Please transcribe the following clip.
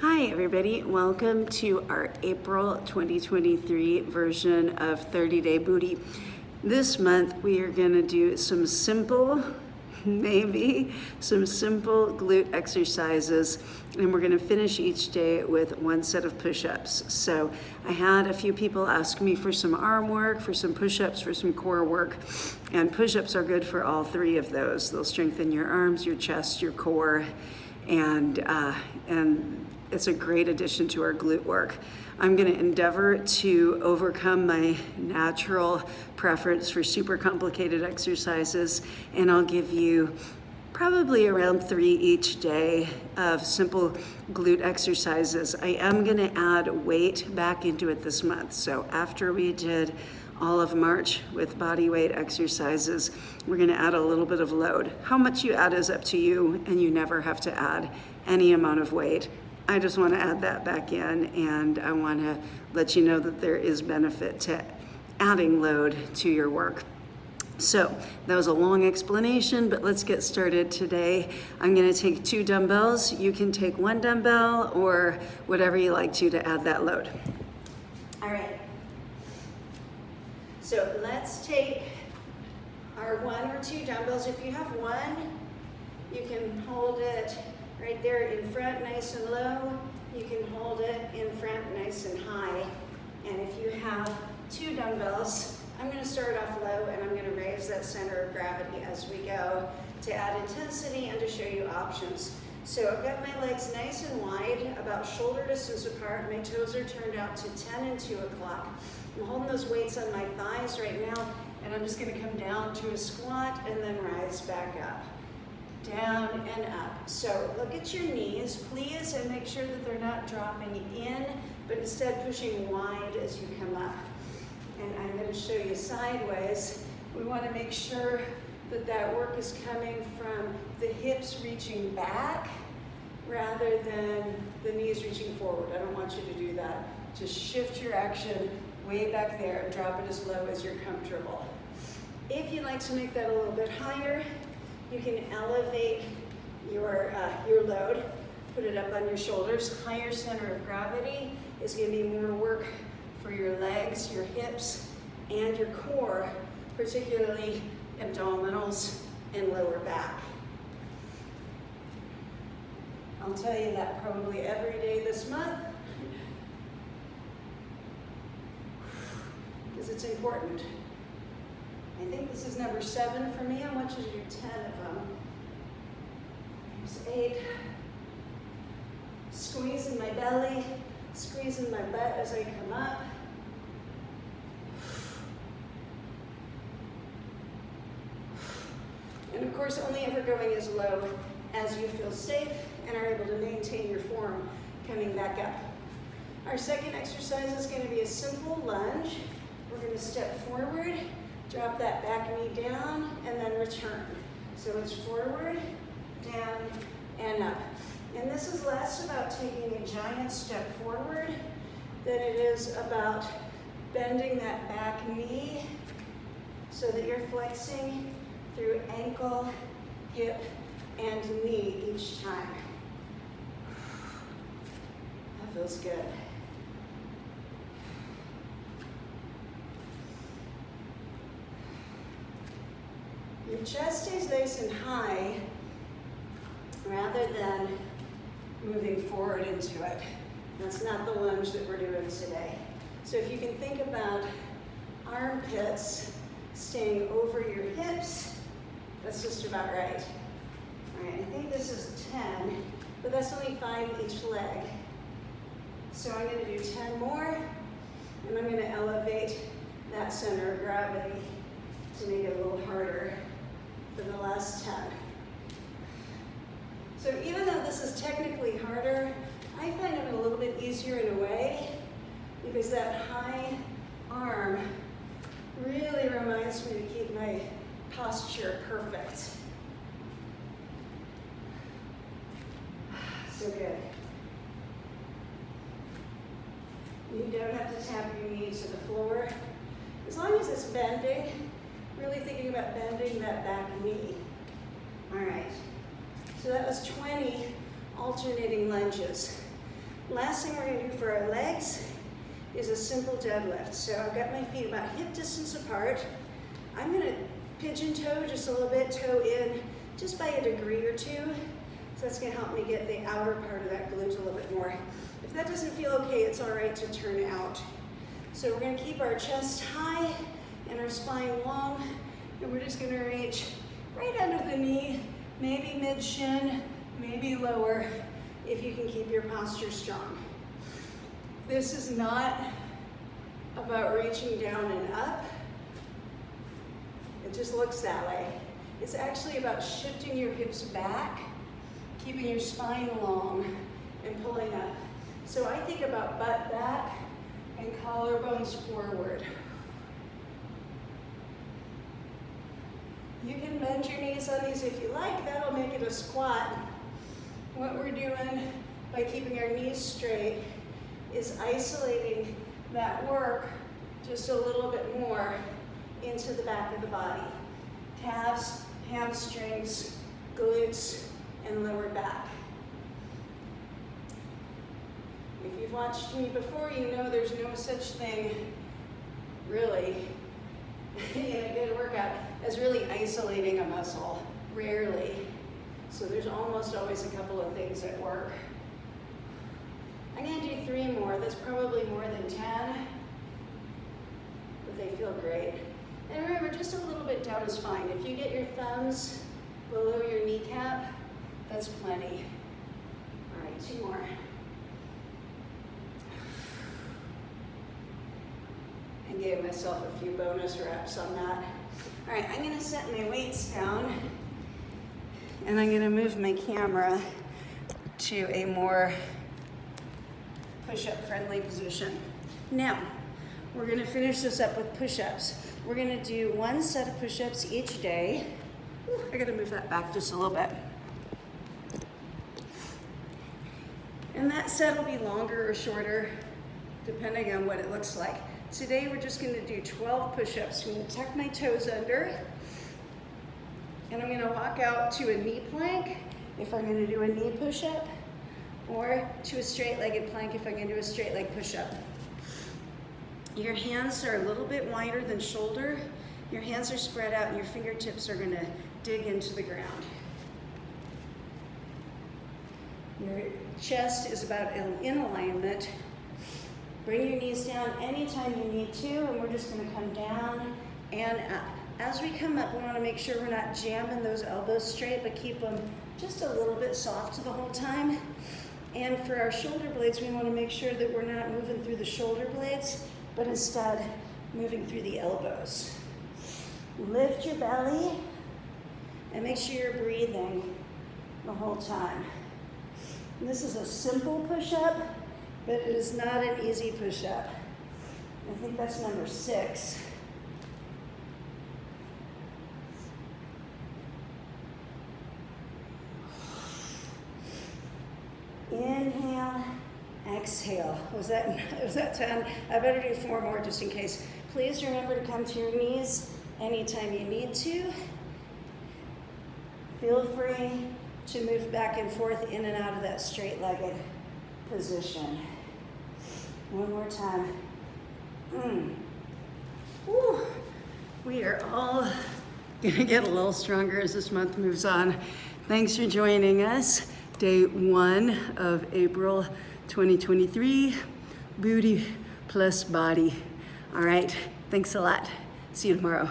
Hi everybody, welcome to our April 2023 version of 30 Day Booty. This month we are going to do some simple glute exercises, and we're going to finish each day with one set of push-ups. So I had a few people ask me for some arm work, for some push-ups, for some core work, and push-ups are good for all three of those. They'll strengthen your arms, your chest, your core, and it's a great addition to our glute work. I'm going to endeavor to overcome my natural preference for super complicated exercises, and I'll give you probably around 3 each day of simple glute exercises. I am going to add weight back into it this month. So after we did all of March with body weight exercises, we're going to add a little bit of load. How much you add is up to you, and you never have to add any amount of weight. I just want to add that back in, and I want to let you know that there is benefit to adding load to your work. So that was a long explanation, but let's get started today. I'm going to take 2 dumbbells. You can take 1 dumbbell or whatever you like to add that load. All right. So let's take our 1 or 2 dumbbells. If you have 1, you can hold it right there in front, nice and low. You can hold it in front, nice and high. And if you have 2 dumbbells, I'm going to start off low, and I'm going to raise that center of gravity as we go to add intensity and to show you options. So I've got my legs nice and wide, about shoulder distance apart. My toes are turned out to 10 and 2 o'clock. I'm holding those weights on my thighs right now, and I'm just going to come down to a squat and then rise back up. Down and up. So look at your knees, please, and make sure that they're not dropping in, but instead pushing wide as you come up. And I'm going to show you sideways. We want to make sure that that work is coming from the hips reaching back rather than the knees reaching forward. I don't want you to do that. Just shift your action way back there and drop it as low as you're comfortable. If you'd like to make that a little bit higher, you can elevate your load, put it up on your shoulders. Higher center of gravity is going to be more work for your legs, your hips, and your core, particularly abdominals and lower back. I'll tell you that probably every day this month, because it's important. I think this is number 7 for me. I want you to do 10 of them. There's 8. Squeezing my belly, squeezing my butt as I come up. And of course, only ever going as low as you feel safe and are able to maintain your form coming back up. Our second exercise is going to be a simple lunge. We're going to step forward, drop that back knee down, and then return. So it's forward, down, and up. And this is less about taking a giant step forward than it is about bending that back knee so that you're flexing through ankle, hip, and knee each time. That feels good. Your chest stays nice and high rather than moving forward into it. That's not the lunge that we're doing today. So if you can think about armpits staying over your hips, that's just about right. All right, I think this is 10, but that's only 5 each leg. So I'm going to do 10 more, and I'm going to elevate that center of gravity to make it a little harder for the last 10. So even though this is technically harder, I find it a little bit easier in a way because that high arm really reminds me to keep my posture perfect. So good. You don't have to tap your knee to the floor. As long as it's bending, really thinking about bending that back knee. All right, so that was 20 alternating lunges. Last thing we're gonna do for our legs is a simple deadlift. So I've got my feet about hip distance apart. I'm gonna pigeon toe just a little bit, toe in just by a degree or two. So that's gonna help me get the outer part of that glute a little bit more. If that doesn't feel okay, it's all right to turn out. So we're gonna keep our chest high and our spine long, and we're just gonna reach right under the knee, maybe mid-shin, maybe lower, if you can keep your posture strong. This is not about reaching down and up. It just looks that way. It's actually about shifting your hips back, keeping your spine long, and pulling up. So I think about butt back and collarbones forward. You can bend your knees on these if you like. That'll make it a squat. What we're doing by keeping our knees straight is isolating that work just a little bit more into the back of the body. Calves, hamstrings, glutes, and lower back. If you've watched me before, you know there's no such thing, really, in a good workout as really isolating a muscle. Rarely. So there's almost always a couple of things at work. I'm gonna do 3 more. That's probably more than 10, but they feel great. And remember, just a little bit down is fine. If you get your thumbs below your kneecap, that's plenty. All right, 2 more. I gave myself a few bonus reps on that. All right, I'm gonna set my weights down, and I'm gonna move my camera to a more push-up friendly position. Now, we're gonna finish this up with push-ups. We're gonna do 1 set of push-ups each day. Ooh, I gotta move that back just a little bit. And that set will be longer or shorter, depending on what it looks like. Today, we're just gonna do 12 push-ups. I'm gonna tuck my toes under, and I'm gonna walk out to a knee plank if I'm gonna do a knee push-up, or to a straight-legged plank if I'm gonna do a straight-leg push-up. Your hands are a little bit wider than shoulder. Your hands are spread out and your fingertips are gonna dig into the ground. Your chest is about in alignment. Bring your knees down anytime you need to, and we're just gonna come down and up. As we come up, we wanna make sure we're not jamming those elbows straight, but keep them just a little bit soft the whole time. And for our shoulder blades, we wanna make sure that we're not moving through the shoulder blades, but instead moving through the elbows. Lift your belly and make sure you're breathing the whole time. And this is a simple push-up, but it is not an easy push-up. I think that's number 6. Inhale, exhale. Was that 10? I better do 4 more just in case. Please remember to come to your knees anytime you need to. Feel free to move back and forth in and out of that straight-legged position. 1 more time. Woo. We are all gonna get a little stronger as this month moves on. Thanks for joining us. Day 1 of April 2023, Booty plus Body. All right, thanks a lot. See you tomorrow.